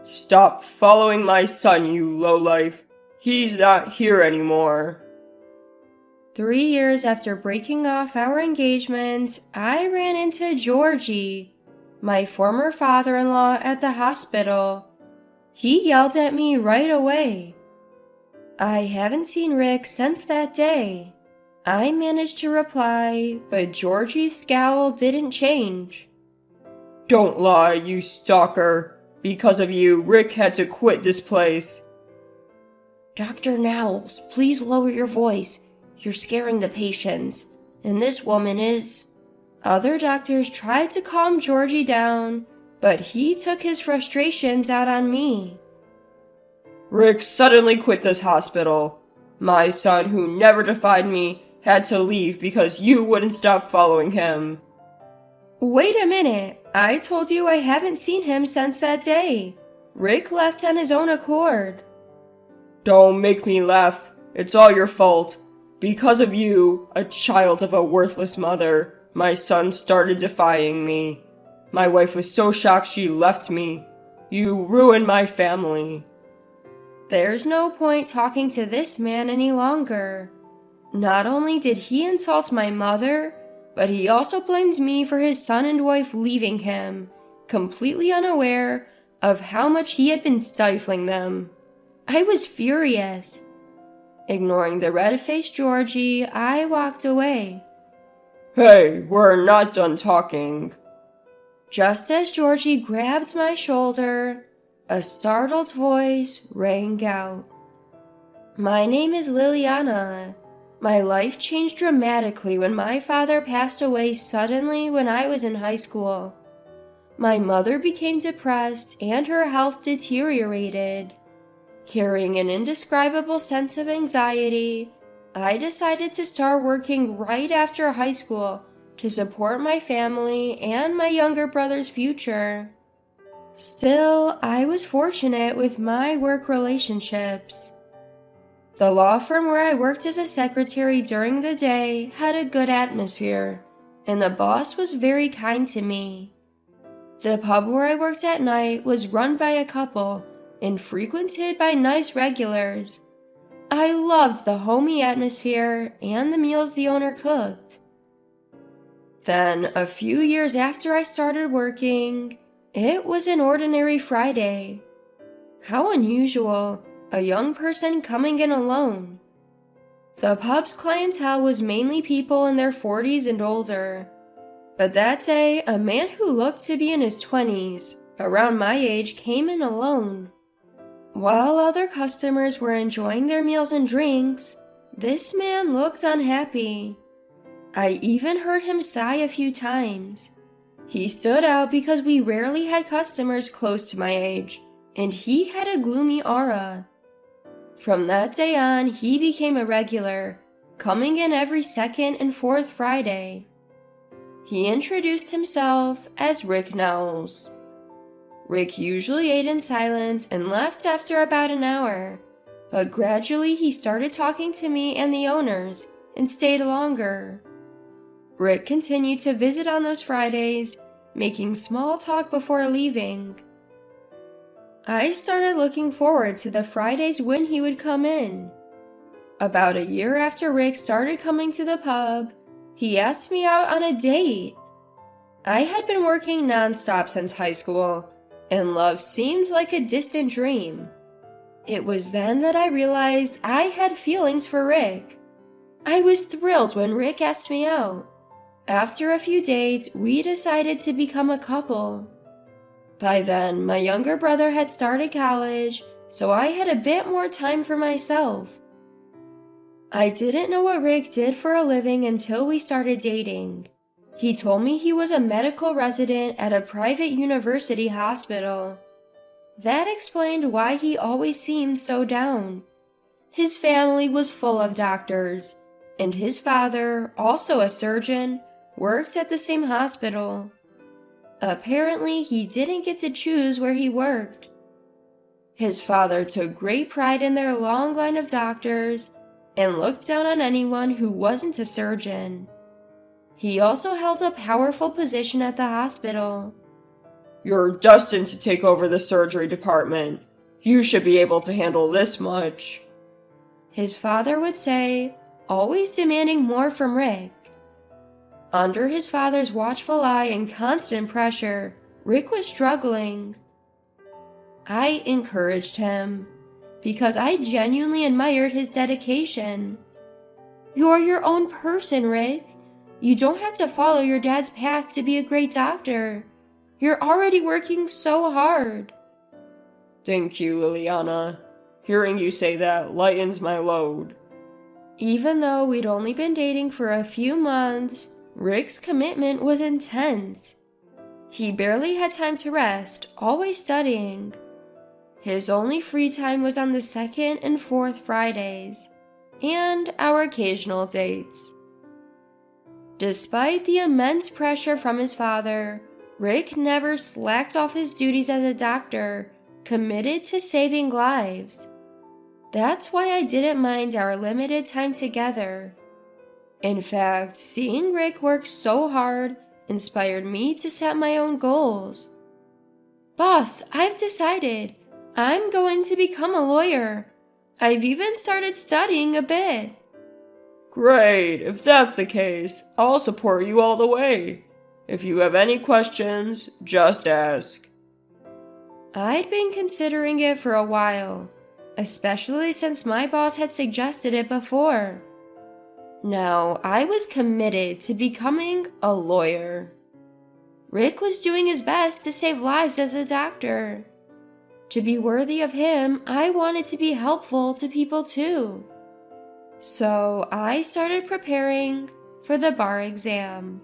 Stop following my son, you lowlife. He's not here anymore. 3 years after breaking off our engagement, I ran into Georgie, my former father-in-law, at the hospital. He yelled at me right away. I haven't seen Rick since that day. I managed to reply, but Georgie's scowl didn't change. Don't lie, you stalker. Because of you, Rick had to quit this place. Dr. Knowles, please lower your voice. You're scaring the patients, and this woman is... Other doctors tried to calm Georgie down, but he took his frustrations out on me. Rick suddenly quit this hospital. My son, who never defied me, had to leave because you wouldn't stop following him. Wait a minute. I told you I haven't seen him since that day. Rick left on his own accord. Don't make me laugh. It's all your fault. Because of you, a child of a worthless mother, my son started defying me. My wife was so shocked she left me. You ruined my family. There's no point talking to this man any longer. Not only did he insult my mother, but he also blamed me for his son and wife leaving him, completely unaware of how much he had been stifling them. I was furious. Ignoring the red-faced Georgie, I walked away. Hey, we're not done talking. Just as Georgie grabbed my shoulder, a startled voice rang out. My name is Liliana. My life changed dramatically when my father passed away suddenly when I was in high school. My mother became depressed and her health deteriorated. Carrying an indescribable sense of anxiety, I decided to start working right after high school to support my family and my younger brother's future. Still, I was fortunate with my work relationships. The law firm where I worked as a secretary during the day had a good atmosphere, and the boss was very kind to me. The pub where I worked at night was run by a couple and frequented by nice regulars. I loved the homey atmosphere and the meals the owner cooked. Then, a few years after I started working, it was an ordinary Friday. How unusual. A young person coming in alone. The pub's clientele was mainly people in their 40s and older. But that day, a man who looked to be in his 20s, around my age, came in alone. While other customers were enjoying their meals and drinks, this man looked unhappy. I even heard him sigh a few times. He stood out because we rarely had customers close to my age, and he had a gloomy aura. From that day on, he became a regular, coming in every second and fourth Friday. He introduced himself as Rick Knowles. Rick usually ate in silence and left after about an hour, but gradually he started talking to me and the owners and stayed longer. Rick continued to visit on those Fridays, making small talk before leaving. I started looking forward to the Fridays when he would come in. About a year after Rick started coming to the pub, he asked me out on a date. I had been working nonstop since high school, and love seemed like a distant dream. It was then that I realized I had feelings for Rick. I was thrilled when Rick asked me out. After a few dates, we decided to become a couple. By then, my younger brother had started college, so I had a bit more time for myself. I didn't know what Rick did for a living until we started dating. He told me he was a medical resident at a private university hospital. That explained why he always seemed so down. His family was full of doctors, and his father, also a surgeon, worked at the same hospital. Apparently, he didn't get to choose where he worked. His father took great pride in their long line of doctors and looked down on anyone who wasn't a surgeon. He also held a powerful position at the hospital. You're destined to take over the surgery department. You should be able to handle this much," his father would say, always demanding more from Rick. Under his father's watchful eye and constant pressure, Rick was struggling. I encouraged him because I genuinely admired his dedication. "You're your own person, Rick. You don't have to follow your dad's path to be a great doctor. You're already working so hard." "Thank you, Liliana. Hearing you say that lightens my load." Even though we'd only been dating for a few months, Rick's commitment was intense. He barely had time to rest, always studying. His only free time was on the second and fourth Fridays, and our occasional dates. Despite the immense pressure from his father, Rick never slacked off his duties as a doctor, committed to saving lives. That's why I didn't mind our limited time together. In fact, seeing Rick work so hard inspired me to set my own goals. "Boss, I've decided. I'm going to become a lawyer. I've even started studying a bit." "Great, if that's the case, I'll support you all the way. If you have any questions, just ask." I'd been considering it for a while, especially since my boss had suggested it before. Now, I was committed to becoming a lawyer. Rick was doing his best to save lives as a doctor. To be worthy of him, I wanted to be helpful to people too. So I started preparing for the bar exam.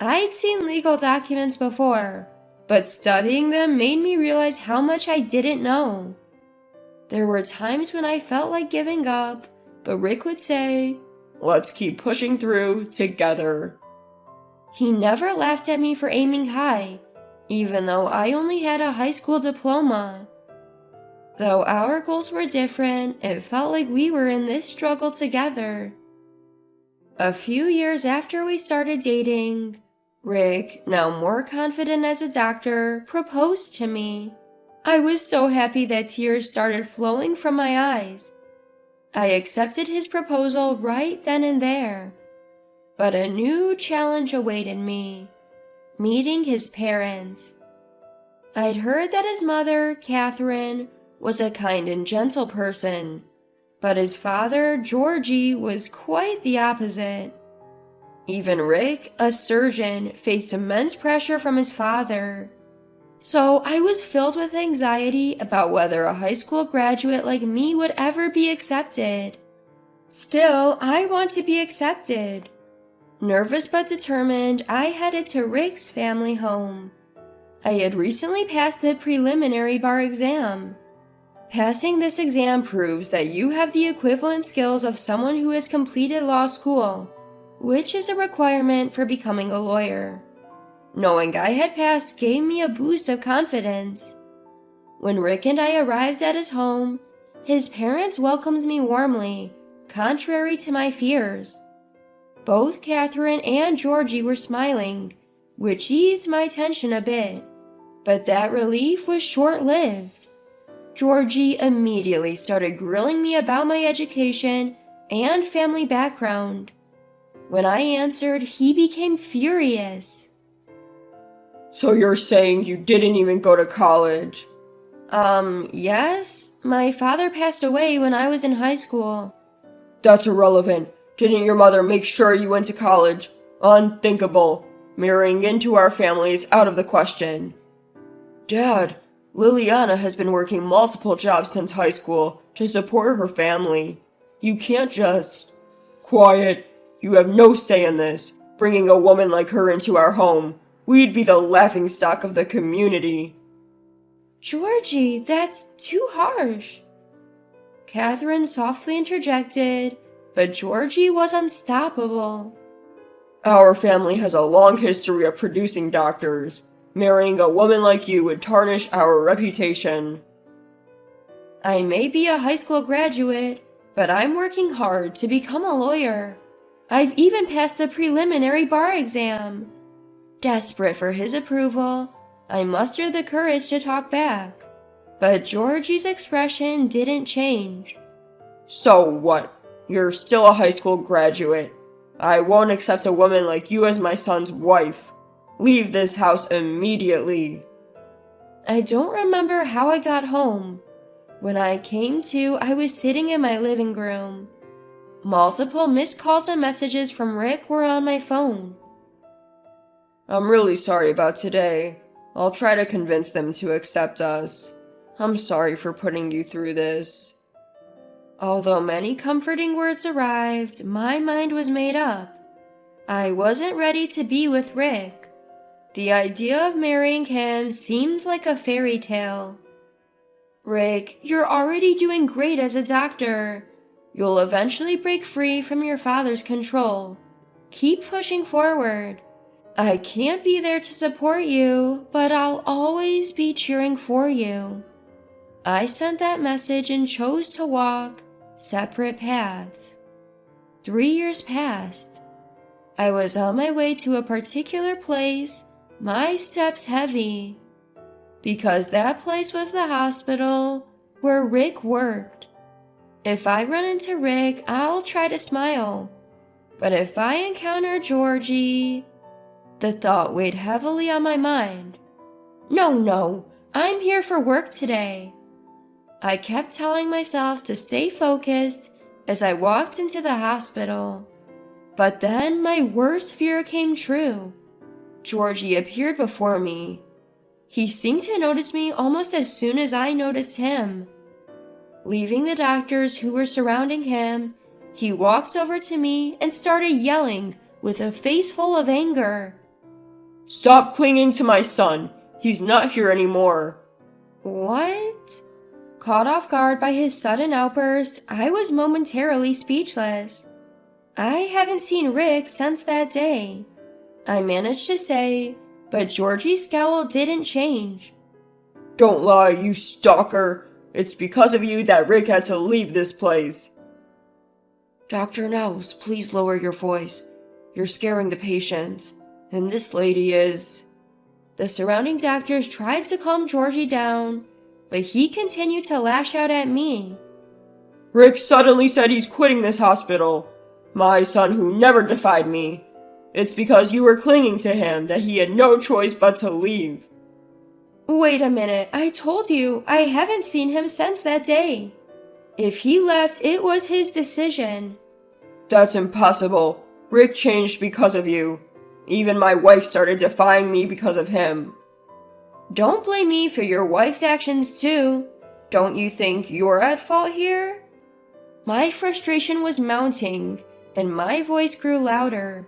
I'd seen legal documents before, but studying them made me realize how much I didn't know. There were times when I felt like giving up, but Rick would say, "Let's keep pushing through together." He never laughed at me for aiming high, even though I only had a high school diploma. Though our goals were different, it felt like we were in this struggle together. A few years after we started dating, Rick, now more confident as a doctor, proposed to me. I was so happy that tears started flowing from my eyes. I accepted his proposal right then and there. But a new challenge awaited me: meeting his parents. I'd heard that his mother, Catherine, was a kind and gentle person, but his father, Georgie, was quite the opposite. Even Rick, a surgeon, faced immense pressure from his father. So I was filled with anxiety about whether a high school graduate like me would ever be accepted. Still, I want to be accepted. Nervous but determined, I headed to Rick's family home. I had recently passed the preliminary bar exam. Passing this exam proves that you have the equivalent skills of someone who has completed law school, which is a requirement for becoming a lawyer. Knowing I had passed gave me a boost of confidence. When Rick and I arrived at his home, his parents welcomed me warmly, contrary to my fears. Both Catherine and Georgie were smiling, which eased my tension a bit, but that relief was short-lived. Georgie immediately started grilling me about my education and family background. When I answered, he became furious. "So you're saying you didn't even go to college?" Yes. My father passed away when I was in high school." "That's irrelevant. Didn't your mother make sure you went to college? Unthinkable. Marrying into our family is out of the question." "Dad, Liliana has been working multiple jobs since high school to support her family. You can't just—" "Quiet. You have no say in this. Bringing a woman like her into our home. We'd be the laughingstock of the community." "Georgie, that's too harsh." Catherine softly interjected, but Georgie was unstoppable. "Our family has a long history of producing doctors. Marrying a woman like you would tarnish our reputation." "I may be a high school graduate, but I'm working hard to become a lawyer. I've even passed the preliminary bar exam." Desperate for his approval, I mustered the courage to talk back, but Georgie's expression didn't change. So what? You're still a high school graduate. I won't accept a woman like you as my son's wife. Leave this house immediately. I don't remember how I got home. When I came to, I was sitting in my living room. Multiple missed calls and messages from Rick were on my phone. I'm really sorry about today. I'll try to convince them to accept us. I'm sorry for putting you through this. Although many comforting words arrived, my mind was made up. I wasn't ready to be with Rick. The idea of marrying him seemed like a fairy tale. Rick, you're already doing great as a doctor. You'll eventually break free from your father's control. Keep pushing forward. I can't be there to support you, but I'll always be cheering for you. I sent that message and chose to walk separate paths. 3 years passed. I was on my way to a particular place, my steps heavy, because that place was the hospital where Rick worked. If I run into Rick, I'll try to smile. But if I encounter Georgie, the thought weighed heavily on my mind. No, I'm here for work today. I kept telling myself to stay focused as I walked into the hospital. But then my worst fear came true. Georgie appeared before me. He seemed to notice me almost as soon as I noticed him. Leaving the doctors who were surrounding him, he walked over to me and started yelling with a face full of anger. Stop clinging to my son. He's not here anymore. What? Caught off guard by his sudden outburst, I was momentarily speechless. I haven't seen Rick since that day, I managed to say, but Georgie's scowl didn't change. Don't lie, you stalker. It's because of you that Rick had to leave this place. Dr. Nels, please lower your voice. You're scaring the patient. And this lady is... The surrounding doctors tried to calm Georgie down, but he continued to lash out at me. Rick suddenly said he's quitting this hospital. My son who never defied me. It's because you were clinging to him that he had no choice but to leave. Wait a minute, I told you, I haven't seen him since that day. If he left, it was his decision. That's impossible. Rick changed because of you. Even my wife started defying me because of him. Don't blame me for your wife's actions too. Don't you think you're at fault here? My frustration was mounting, and my voice grew louder.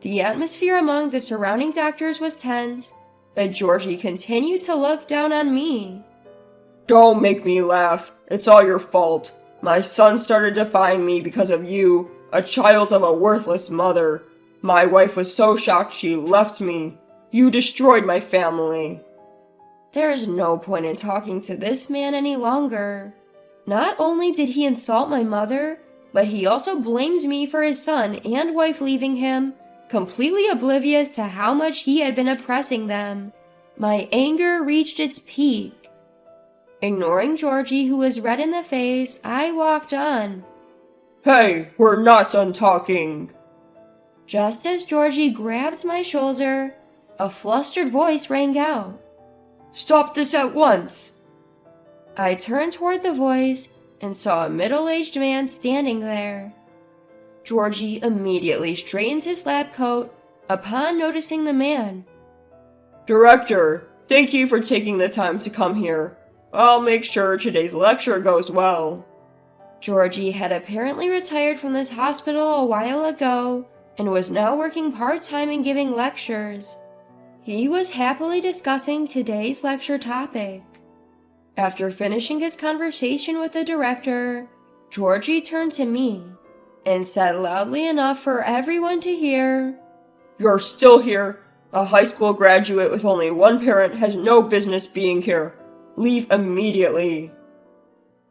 The atmosphere among the surrounding doctors was tense, but Georgie continued to look down on me. Don't make me laugh. It's all your fault. My son started defying me because of you, a child of a worthless mother. My wife was so shocked she left me. You destroyed my family. There's no point in talking to this man any longer. Not only did he insult my mother, but he also blamed me for his son and wife leaving him, completely oblivious to how much he had been oppressing them. My anger reached its peak. Ignoring Georgie, who was red in the face, I walked on. Hey, we're not done talking. Just as Georgie grabbed my shoulder, a flustered voice rang out. Stop this at once. I turned toward the voice and saw a middle-aged man standing there. Georgie immediately straightened his lab coat upon noticing the man. Director, thank you for taking the time to come here. I'll make sure today's lecture goes well. Georgie had apparently retired from this hospital a while ago and was now working part-time and giving lectures. He was happily discussing today's lecture topic. After finishing his conversation with the director, Georgie turned to me and said loudly enough for everyone to hear, You're still here. A high school graduate with only one parent has no business being here. Leave immediately.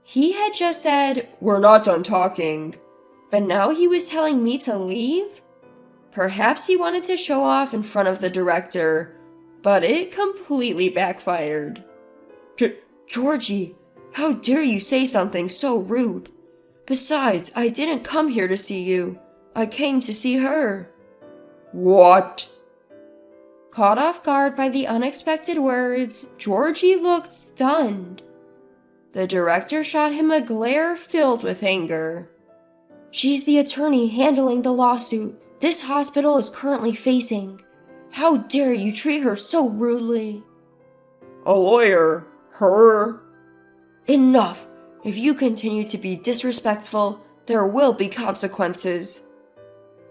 He had just said, We're not done talking. But now he was telling me to leave? Perhaps he wanted to show off in front of the director. but it completely backfired. Georgie, how dare you say something so rude? Besides, I didn't come here to see you. I came to see her. What? Caught off guard by the unexpected words, Georgie looked stunned. The director shot him a glare filled with anger. She's the attorney handling the lawsuit this hospital is currently facing. How dare you treat her so rudely? A lawyer? Her? Enough! If you continue to be disrespectful, there will be consequences.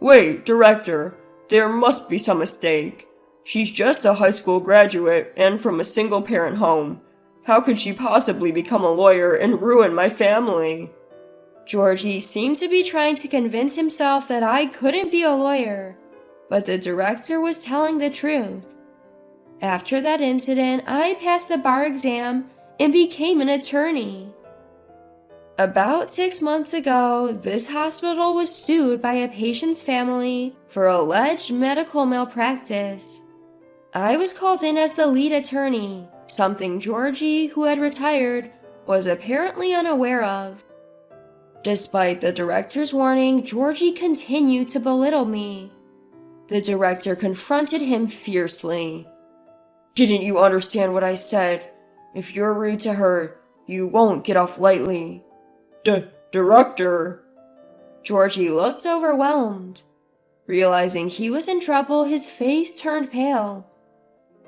Wait, director, there must be some mistake. She's just a high school graduate and from a single-parent home. How could she possibly become a lawyer and ruin my family? Georgie seemed to be trying to convince himself that I couldn't be a lawyer, but the director was telling the truth. After that incident, I passed the bar exam and became an attorney. About 6 months ago, this hospital was sued by a patient's family for alleged medical malpractice. I was called in as the lead attorney, something Georgie, who had retired, was apparently unaware of. Despite the director's warning, Georgie continued to belittle me. The director confronted him fiercely. Didn't you understand what I said? If you're rude to her, you won't get off lightly. Director? Georgie looked overwhelmed. Realizing he was in trouble, his face turned pale.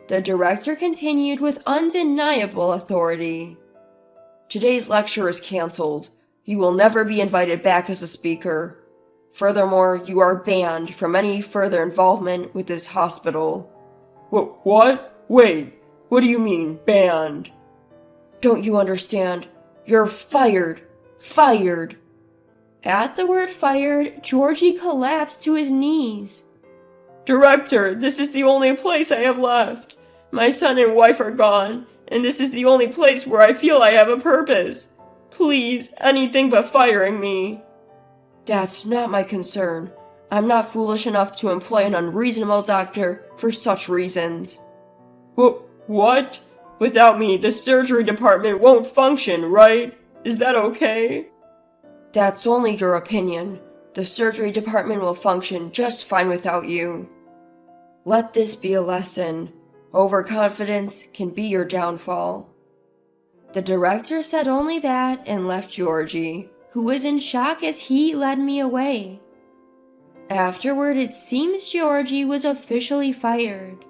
The director continued with undeniable authority. Today's lecture is canceled. You will never be invited back as a speaker. Furthermore, you are banned from any further involvement with this hospital. What? Wait, what do you mean, banned? Don't you understand? You're fired. Fired. At the word fired, Georgie collapsed to his knees. Director, this is the only place I have left. My son and wife are gone, and this is the only place where I feel I have a purpose. Please, anything but firing me. That's not my concern. I'm not foolish enough to employ an unreasonable doctor for such reasons. What? Without me, the surgery department won't function, right? Is that okay? That's only your opinion. The surgery department will function just fine without you. Let this be a lesson. Overconfidence can be your downfall. The director said only that and left Georgie, who was in shock as he led me away. Afterward, it seems Georgie was officially fired.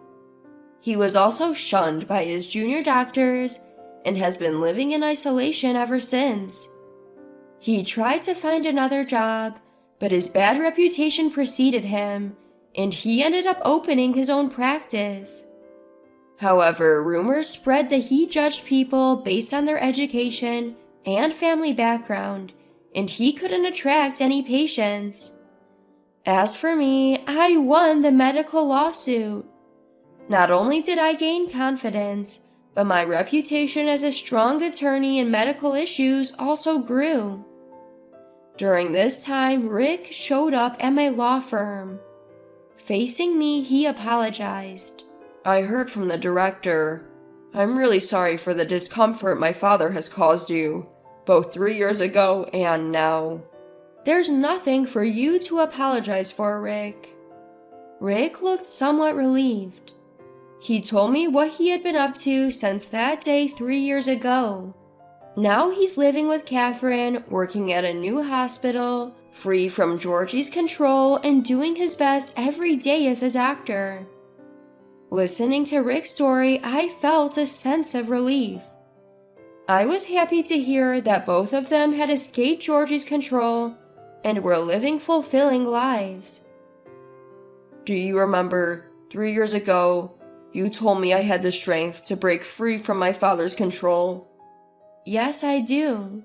He was also shunned by his junior doctors and has been living in isolation ever since. He tried to find another job, but his bad reputation preceded him, and he ended up opening his own practice. However, rumors spread that he judged people based on their education and family background, and he couldn't attract any patients. As for me, I won the medical lawsuit. Not only did I gain confidence, but my reputation as a strong attorney in medical issues also grew. During this time, Rick showed up at my law firm. Facing me, he apologized. I heard from the director. I'm really sorry for the discomfort my father has caused you, both 3 years ago and now. There's nothing for you to apologize for, Rick. Rick looked somewhat relieved. He told me what he had been up to since that day 3 years ago. Now he's living with Catherine, working at a new hospital, free from Georgie's control, and doing his best every day as a doctor. Listening to Rick's story, I felt a sense of relief. I was happy to hear that both of them had escaped Georgie's control and were living fulfilling lives. Do you remember, 3 years ago, you told me I had the strength to break free from my father's control? Yes, I do.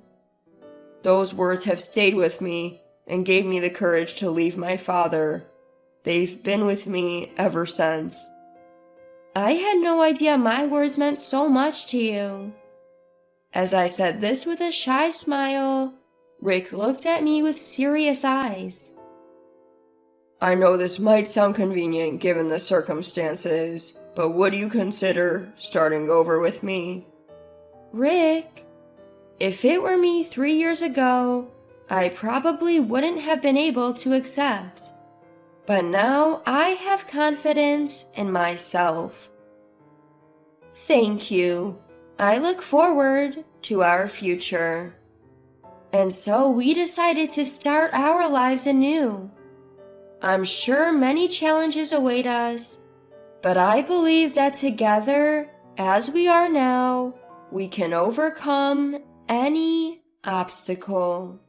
Those words have stayed with me and gave me the courage to leave my father. They've been with me ever since. I had no idea my words meant so much to you. As I said this with a shy smile, Rick looked at me with serious eyes. I know this might sound convenient given the circumstances, but would you consider starting over with me? Rick, if it were me 3 years ago, I probably wouldn't have been able to accept. But now I have confidence in myself. Thank you. I look forward to our future. And so we decided to start our lives anew. I'm sure many challenges await us, but I believe that together, as we are now, we can overcome any obstacle.